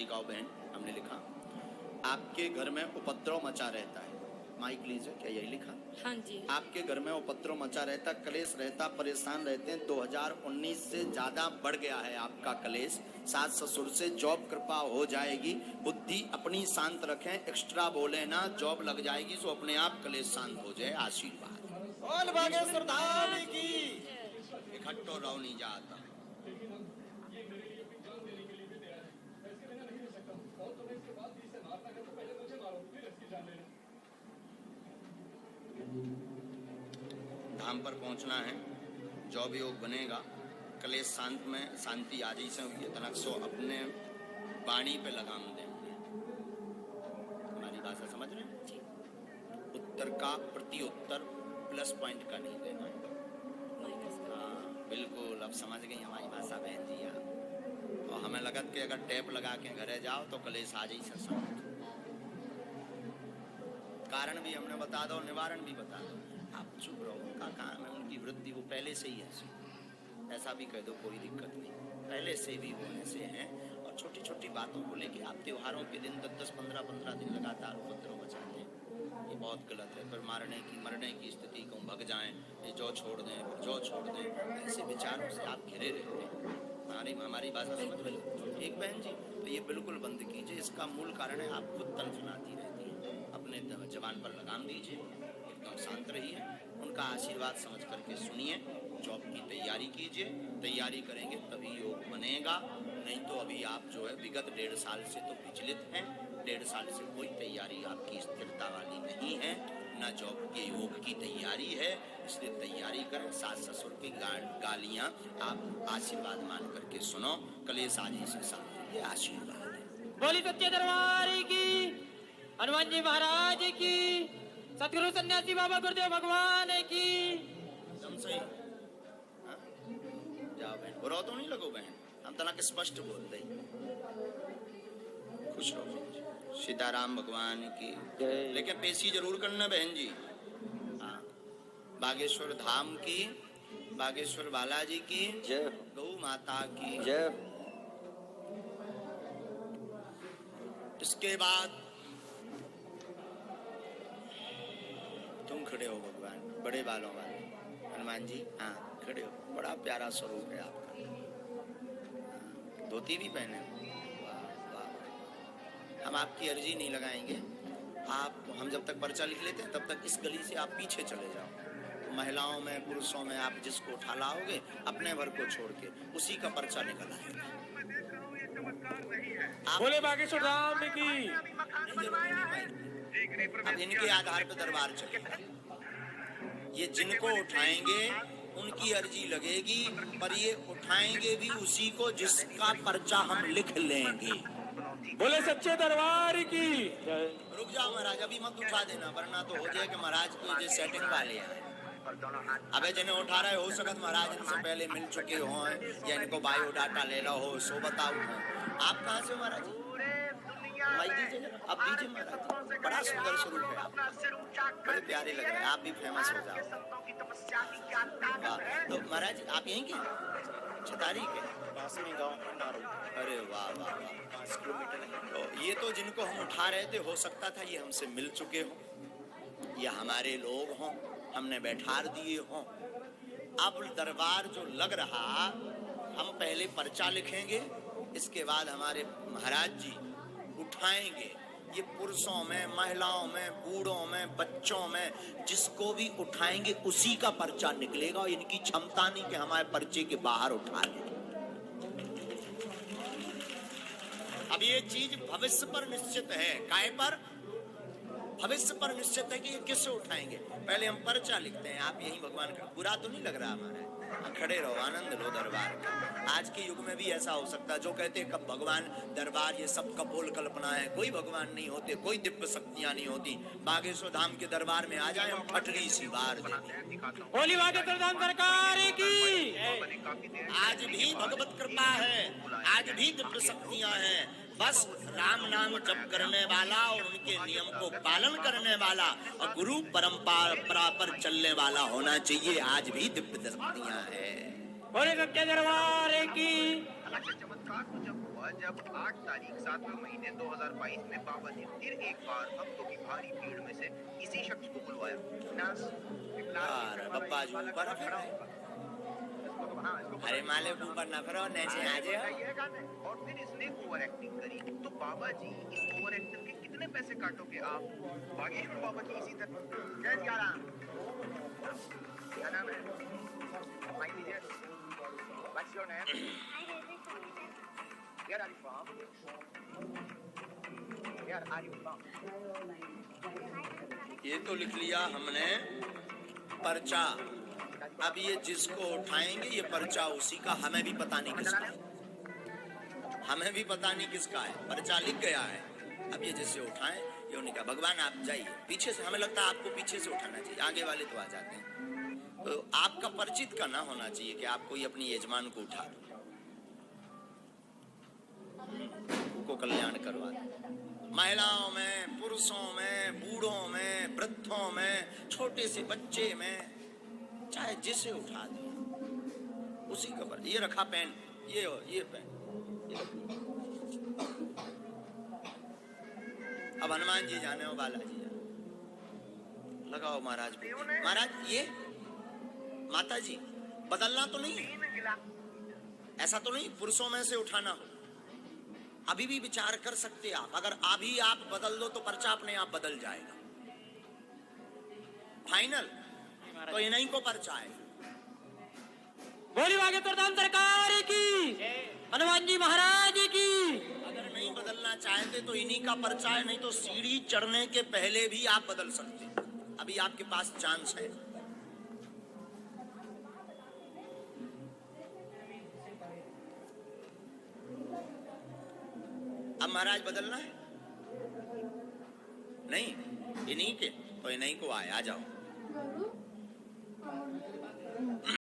दिखाओ बहन। हमने लिखा आपके घर में उपद्रव मचा रहता है। माइक लीजिए, क्या यही लिखा? हाँ जी। आपके घर में उपद्रव मचा रहता, कलेश रहता, परेशान रहते हैं। 2019 से ज्यादा बढ़ गया है आपका कलेश। सास ससुर से जॉब कृपा हो जाएगी। बुद्धि अपनी शांत रखें, एक्स्ट्रा बोले ना, जॉब लग जाएगी तो अपने आप कलेश शांत हो जाए। आशीर्वाद बोल बागेश्वर धाम की। इकट्ठो रहो नहीं जाता। धाम पर पहुंचना है, जॉब योग बनेगा, कलेश शांत में शांति आदि से हुई है। तनक सो अपने वाणी पे लगाम देंगे। हमारी भाषा समझ रहे हैं? उत्तर का प्रति उत्तर प्लस पॉइंट का नहीं देना है। हाँ बिल्कुल, अब समझ गई हमारी भाषा बहन जी आप। और हमें लगत कि अगर टैप लगा के घरे जाओ तो कलेश आ जाए से शांत। कारण भी हमने बता दो, निवारण भी बता दो। आप चुप रहो, उनका काम है, उनकी वृत्ति वो पहले से ही ऐसी। ऐसा भी कह दो कोई दिक्कत नहीं, पहले से भी वो ऐसे हैं। और छोटी छोटी बातों को लेके आप त्योहारों के दिन 10-10, 15-15 दिन लगातार उपद्रव मचाते हैं। ये बहुत गलत है। फिर मरने की स्थिति को भग जाएं, ये जो छोड़ दें, जो छोड़ दें, ऐसे विचारों से आप घिरे रहते हैं। हमारी बात समझ में एक बहन जी, तो ये बिल्कुल बंद कीजिए। इसका मूल कारण है आप खुद तनफनाती रहती है। अपने जवान पर लगाम दीजिए, एकदम शांत रहिए, उनका आशीर्वाद समझ करके सुनिए। जॉब की तैयारी कीजिए, तैयारी करेंगे तभी योग बनेगा। नहीं तो अभी आप जो है विगत 1.5 साल से तो विचलित हैं। 1.5 साल से कोई तैयारी आपकी स्थिरता वाली नहीं है, न जॉब के योग की तैयारी है। इसलिए तैयारी करें। सास ससुर की गालियां आप आशीर्वाद मान करके सुनो। कलेश आदि से शांति, ये आशीर्वाद है। बोली सच्चे दरबार की, हनुमान जी महाराज की, सतगुरु सन्यासी बाबा गुरुदेव भगवान की। एकदम सही। हाँ? जाओ बहन, बुरा तो नहीं लगो बहन, हम तना के स्पष्ट बोल दे। खुश रहो। सीताराम भगवान की। लेकिन पेशी जरूर करना बहन जी। हाँ, बागेश्वर धाम की, बागेश्वर बालाजी की जय, गौ माता की जय। इसके बाद तुम खड़े हो भगवान, बड़े बालों वाले हनुमान जी। हाँ खड़े हो, बड़ा प्यारा स्वरूप है आपका। धोती भी पहने। वाह वाह। हम आपकी अर्जी नहीं लगाएंगे। आप, हम जब तक पर्चा लिख लेते हैं तब तक इस गली से आप पीछे चले जाओ। महिलाओं में पुरुषों में आप जिसको उठा लाओगे अपने भर को छोड़ के उसी का पर्चा निकल आएगा। बोले बागेश्वर धाम की। अब इनके आधार पर दरबार चलेगा। ये जिनको उठाएंगे उनकी अर्जी लगेगी, पर ये उठाएंगे भी उसी को जिसका पर्चा हम लिख लेंगे। बोले सच्चे दरबार की। रुक जाओ महाराज, अभी मत उठा देना, वरना तो हो जाए कि महाराज को जो सेटिंग वाले हैं। अबे जिन्हें उठा रहे हो सकत महाराज इनसे पहले मिल चुके हो या इनको बायोडाटा ले लो हो, सो बताओ। आप कहाँ से हो महाराज? माइक दीजिए जरा, अब दीजिए महाराज। बड़ा सुंदर स्वरूप है आपका, बड़े प्यारे लग रहे हैं। आप भी फेमस हो जाओ। तो महाराज आप यहीं के छतारी के पास में गाँव है नारू। अरे वाह वाह वाह, 5 किलोमीटर है। तो ये तो जिनको हम उठा रहे थे, हो सकता था ये हमसे मिल चुके हो या हमारे लोग हों, हमने बैठार दिए हों। अब दरबार जो लग रहा, हम पहले पर्चा लिखेंगे, इसके बाद हमारे महाराज जी उठाएंगे। ये पुरुषों में, महिलाओं में, बूढ़ों में, बच्चों में, जिसको भी उठाएंगे उसी का पर्चा निकलेगा। और इनकी क्षमता नहीं कि हमारे पर्चे के बाहर उठा लें। अब ये चीज भविष्य पर निश्चित है। काय पर? भविष्य पर निश्चित है कि ये किससे उठाएंगे। पहले हम पर्चा लिखते हैं। आप यही भगवान का, बुरा तो नहीं लग रहा हमारा? खड़े रहो, आनंद लो दरबार का। आज के युग में भी ऐसा हो सकता है। जो कहते हैं कब भगवान दरबार, ये सब कपोल कल्पना है, कोई भगवान नहीं होते, कोई दिव्य शक्तियां नहीं होती। बागेश्वर धाम के दरबार में आ जाए, हम फटरी सी बार देंगे। बोली बागेश्वर धाम सरकार की। आज भी भगवत कृपा है, आज भी दिव्य शक्तियां हैं। बस राम नाम जप करने वाला और उनके नियम को पालन करने वाला और गुरु परंपरा पर चलने वाला होना चाहिए। आज भी दिव्य शक्तियां हैं। बोले सच्चे दरबार की। हुआ जब 8 तारीख 7वें महीने 2022 में बाबा ने फिर एक बार भक्तों की भारी भीड़ में से इसी शख्स को बुलवाया। नास अरे बप्पा जी ऊपर आ फिर। अरे माले ऊपर ना फिरो, नीचे आ जाओ। और फिर इसने ओवर एक्टिंग करी। तो बाबा जी इस ओवर एक्टर के कितने पैसे काटोगे आप? बागेश्वर बाबा की इसी तरह जय सियाराम। क्या नाम है? माइक लीजिए। What's your name? Where are you from? Where are you from? ये तो लिख लिया हमने पर्चा। अब ये जिसको उठाएंगे ये पर्चा उसी का, हमें भी पता नहीं किसका है, हमें भी पता नहीं किसका है, पर्चा लिख गया है। अब ये जिससे उठाएं ये उन्हीं का। भगवान आप जाइए पीछे से, हमें लगता है आपको पीछे से उठाना चाहिए, आगे वाले तो आ जाते हैं। तो आपका परिचित का ना होना चाहिए कि आप कोई अपनी यजमान को उठा दो, को कल्याण करवा दो। महिलाओं में, पुरुषों में, बूढ़ों में, वृद्धों में, छोटे से बच्चे में, चाहे जिसे उठा दे उसी का पर। ये रखा पेन, ये पेन। अब हनुमान जी जाने हो, बालाजी जाने। लगाओ महाराज, महाराज ये माता जी बदलना तो नहीं है, ऐसा तो नहीं पुरुषों में से उठाना हो। अभी भी विचार कर सकते आप, अगर अभी आप बदल दो तो पर्चा अपने आप बदल जाएगा। फाइनल तो इन्हीं को पर्चा है। बोली बागेश्वर धाम सरकार की, हनुमान जी महाराज की। अगर नहीं बदलना चाहते तो इन्हीं का पर्चा है, नहीं तो सीढ़ी चढ़ने के पहले भी आप बदल सकते हैं। अभी आपके पास चांस है। अब महाराज बदलना है नहीं, इन्हीं के तो इन्हीं को आए, आ जाओ।